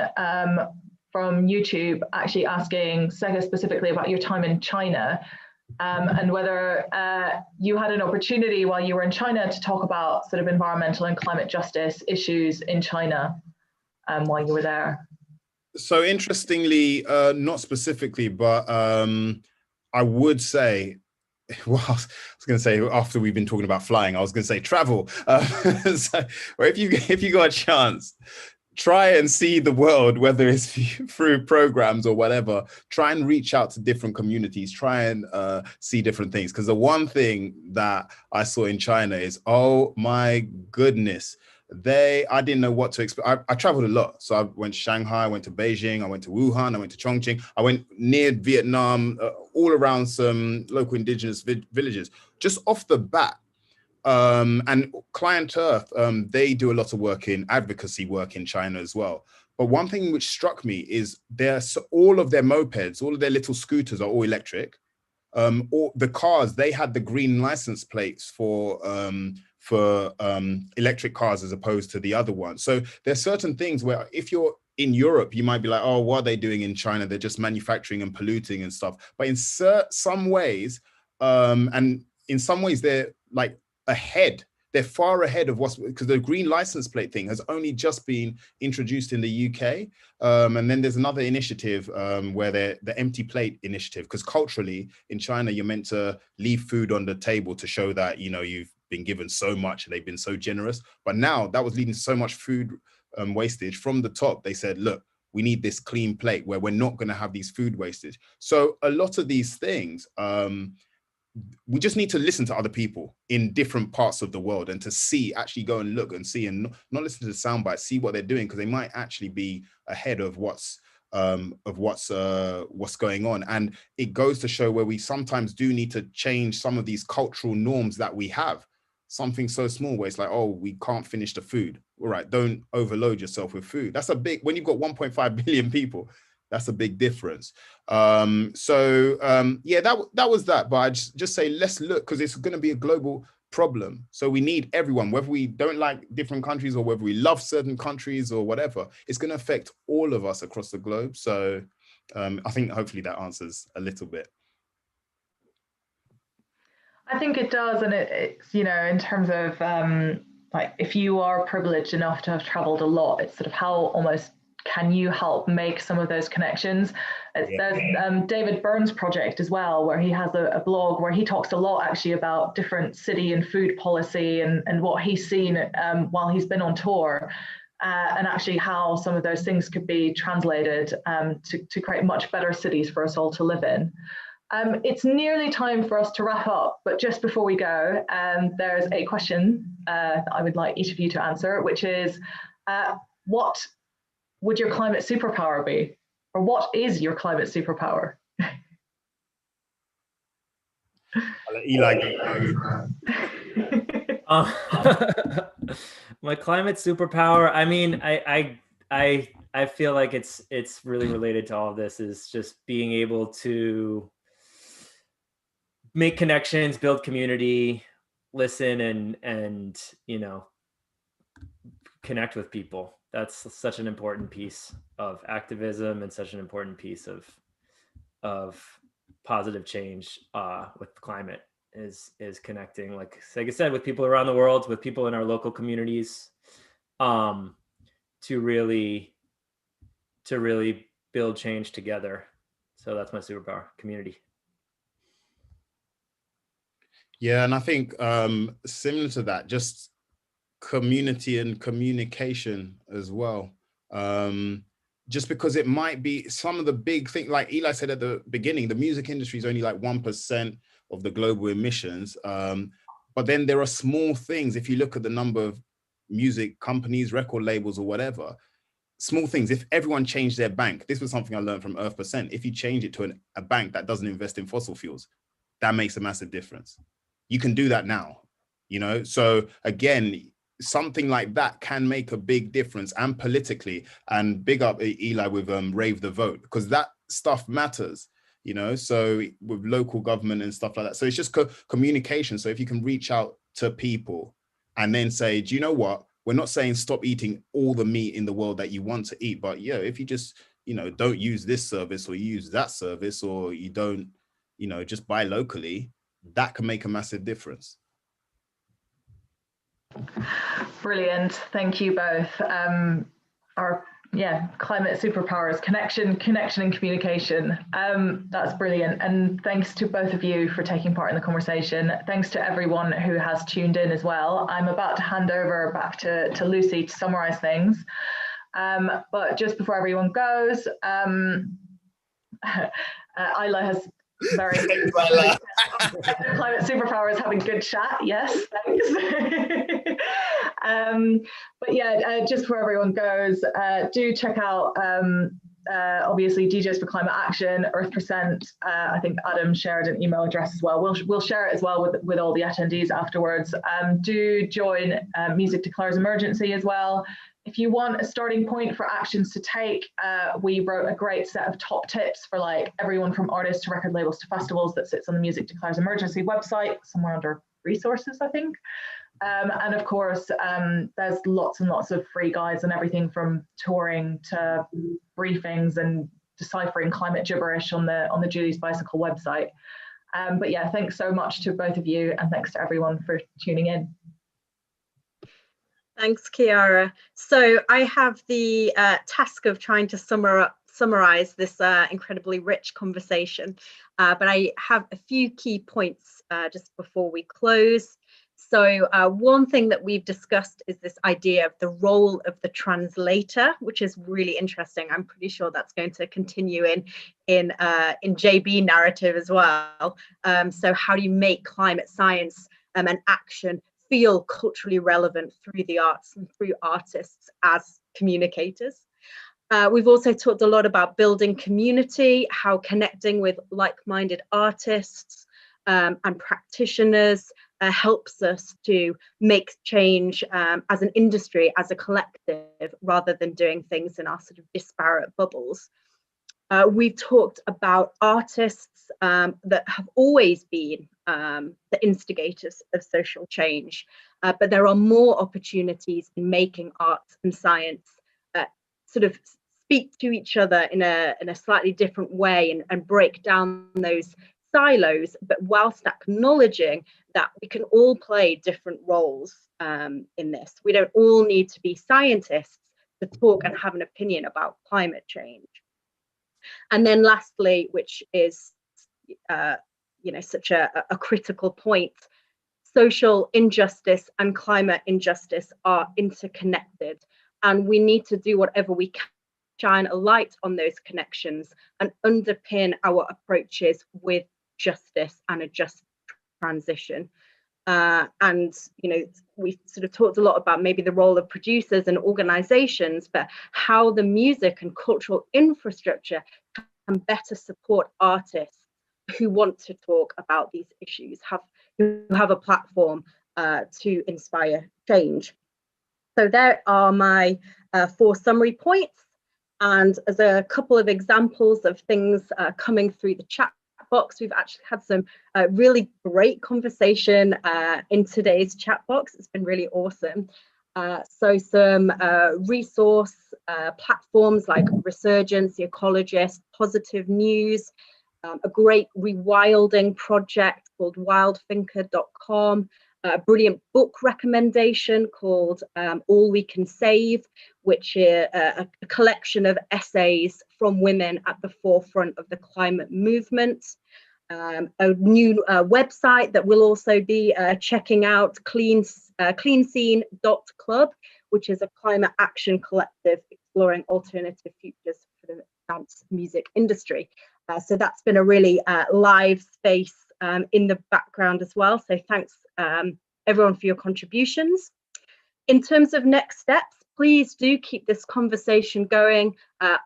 from YouTube actually asking Ssega specifically about your time in China, and whether you had an opportunity while you were in China to talk about sort of environmental and climate justice issues in China while you were there. So interestingly, not specifically, but I would say, well, I was going to say after we've been talking about flying, I was going to say travel. So, or if you got a chance, try and see the world, whether it's through programs or whatever. Try and reach out to different communities. Try and see different things. Because the one thing that I saw in China is, oh my goodness, I didn't know what to expect. I traveled a lot. So I went to Shanghai, I went to Beijing, I went to Wuhan, I went to Chongqing, I went near Vietnam, all around some local indigenous villages. Just off the bat, and Client Earth, they do a lot of work in advocacy work in China as well. But one thing which struck me is all of their mopeds, all of their little scooters are all electric. All the cars, they had the green license plates for electric cars as opposed to the other ones. So there's certain things where if you're in Europe, you might be like, oh, what are they doing in China? They're just manufacturing and polluting and stuff. But in some ways, and in some ways, they're like ahead. They're far ahead of because the green license plate thing has only just been introduced in the UK. And then there's another initiative where the empty plate initiative, because culturally in China, you're meant to leave food on the table to show that, you know, you've been given so much and they've been so generous. But now that was leading to so much food wastage. From the top, they said, look, we need this clean plate where we're not going to have these food wastage. So a lot of these things, we just need to listen to other people in different parts of the world and to actually go and look and see, and not listen to the sound bites, see what they're doing, because they might actually be ahead of what's going on. And it goes to show where we sometimes do need to change some of these cultural norms that we have. Something so small where it's like, oh, we can't finish the food. All right, don't overload yourself with food. That's a big, when you've got 1.5 billion people, that's a big difference. Yeah, that was that. But I just say, let's look, because it's going to be a global problem. So we need everyone, whether we don't like different countries or whether we love certain countries or whatever, it's going to affect all of us across the globe. So I think hopefully that answers a little bit. I think it does. And it's, you know, in terms of like, if you are privileged enough to have traveled a lot, it's sort of how almost can you help make some of those connections? There's David Byrne's project as well, where he has a blog where he talks a lot actually about different city and food policy and what he's seen while he's been on tour, and actually how some of those things could be translated to create much better cities for us all to live in. It's nearly time for us to wrap up, but just before we go, there's a question that I would like each of you to answer, which is, what would your climate superpower be? Or what is your climate superpower? I'll let Eli go. My climate superpower, I mean, I feel like it's really related to all of this, is just being able to make connections, build community, listen, and you know, connect with people. That's such an important piece of activism and such an important piece of positive change with climate is connecting, like Ssega said, with people around the world, with people in our local communities, to really build change together. So that's my superpower, community. Yeah, and I think similar to that, just community and communication as well. Just because it might be some of the big things, like Eli said at the beginning, the music industry is only like 1% of the global emissions. But then there are small things. If you look at the number of music companies, record labels or whatever, small things. If everyone changed their bank, this was something I learned from Earth%. If you change it to a bank that doesn't invest in fossil fuels, that makes a massive difference. You can do that now, you know? So again, something like that can make a big difference, and politically, and big up Eli with Rave the Vote, because that stuff matters, you know, so with local government and stuff like that. So it's just communication. So if you can reach out to people and then say, do you know what? We're not saying stop eating all the meat in the world that you want to eat, but yeah, if you just don't use this service or use that service, or you don't, just buy locally, that can make a massive difference. Brilliant. Thank you both. Our climate superpowers, connection and communication. That's brilliant. And thanks to both of you for taking part in the conversation. Thanks to everyone who has tuned in as well. I'm about to hand over back to Lucy to summarize things. But just before everyone goes, Eli has very climate superpowers, having good chat. Yes, thanks. But yeah, just before everyone goes, do check out obviously DJs for Climate Action, Earth%. I think Adam shared an email address as well. We'll share it as well with all the attendees afterwards. Do join Music Declares Emergency as well. If you want a starting point for actions to take, we wrote a great set of top tips for like everyone from artists to record labels to festivals that sits on the Music Declares Emergency website, somewhere under resources, I think. And of course, there's lots and lots of free guides and everything from touring to briefings and deciphering climate gibberish on the Julie's Bicycle website. But yeah, thanks so much to both of you, and thanks to everyone for tuning in. Thanks, Chiara. So I have the task of trying to summarize this incredibly rich conversation, but I have a few key points just before we close. So one thing that we've discussed is this idea of the role of the translator, which is really interesting. I'm pretty sure that's going to continue in JB narrative as well. So how do you make climate science and action feel culturally relevant through the arts and through artists as communicators? We've also talked a lot about building community, how connecting with like-minded artists and practitioners helps us to make change as an industry, as a collective, rather than doing things in our sort of disparate bubbles. We've talked about artists that have always been the instigators of social change, but there are more opportunities in making arts and science sort of speak to each other in a slightly different way and break down those silos, but whilst acknowledging that we can all play different roles in this. We don't all need to be scientists to talk and have an opinion about climate change. And then lastly, which is such a critical point, social injustice and climate injustice are interconnected, and we need to do whatever we can to shine a light on those connections and underpin our approaches with justice and a just transition. And we sort of talked a lot about maybe the role of producers and organizations, but how the music and cultural infrastructure can better support artists who want to talk about these issues, who have a platform to inspire change. So there are my 4 summary points, and as a couple of examples of things coming through the chat box, we've actually had some really great conversation in today's chat box. It's been really awesome. So some resource platforms like Resurgence, The Ecologist, Positive News, a great rewilding project called wildthinker.com, a brilliant book recommendation called All We Can Save, which is a collection of essays from women at the forefront of the climate movement. A new website that we'll also be checking out, cleanscene.club, which is a climate action collective exploring alternative futures for the dance music industry. So that's been a really live space in the background as well. So thanks everyone for your contributions. In terms of next steps, please do keep this conversation going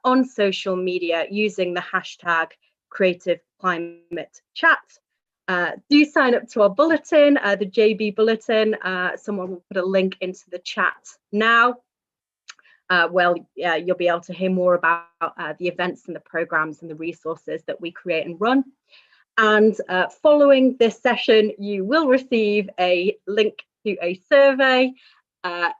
on social media using the hashtag Creative Climate Chat. Do sign up to our bulletin, the JB bulletin. Someone will put a link into the chat now. You'll be able to hear more about the events and the programs and the resources that we create and run. And following this session, you will receive a link to a survey.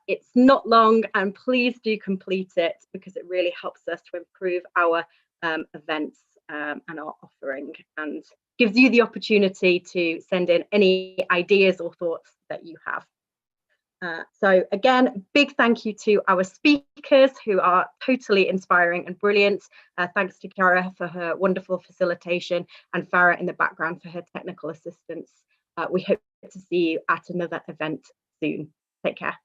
It's not long, and please do complete it because it really helps us to improve our events and our offering, and gives you the opportunity to send in any ideas or thoughts that you have. So again, big thank you to our speakers who are totally inspiring and brilliant. Thanks to Chiara for her wonderful facilitation and Farah in the background for her technical assistance. We hope to see you at another event soon. Take care.